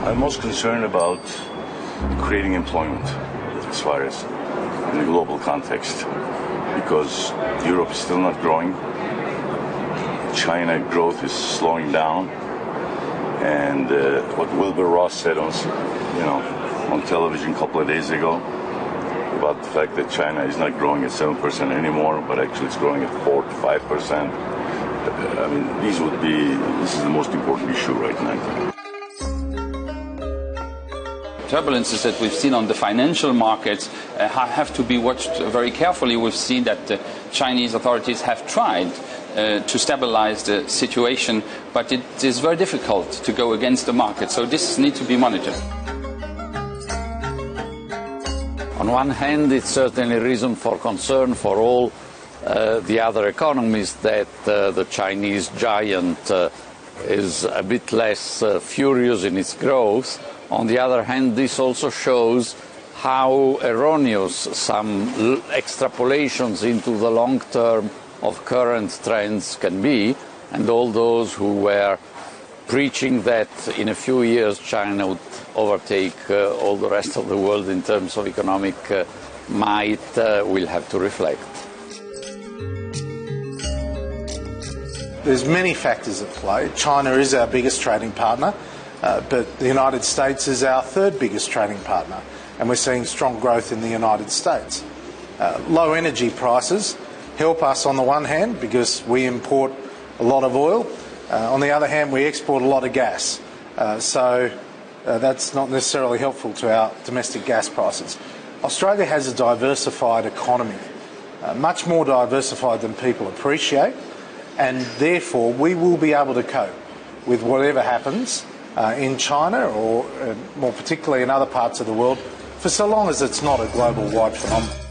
I'm most concerned about creating employment as far as in the global context, because Europe is still not growing. China growth is slowing down, and what Wilbur Ross said on television a couple of days ago about the fact that China is not growing at 7% anymore, but actually it's growing at 4 to 5%. I mean, this is the most important issue right now. Turbulences that we've seen on the financial markets have to be watched very carefully. We've seen that the Chinese authorities have tried to stabilize the situation, but it is very difficult to go against the market. So this needs to be monitored. On one hand, it's certainly a reason for concern for all the other economies that the Chinese giant is a bit less furious in its growth. On the other hand, this also shows how erroneous some extrapolations into the long term of current trends can be, and all those who were preaching that in a few years China would overtake all the rest of the world in terms of economic might will have to reflect. There's many factors at play. China is our biggest trading partner, but the United States is our third biggest trading partner, and we're seeing strong growth in the United States. Low energy prices help us on the one hand because we import a lot of oil. On the other hand, we export a lot of gas. So that's not necessarily helpful to our domestic gas prices. Australia has a diversified economy, much more diversified than people appreciate, and therefore we will be able to cope with whatever happens in China or more particularly in other parts of the world for so long as it's not a global-wide phenomenon.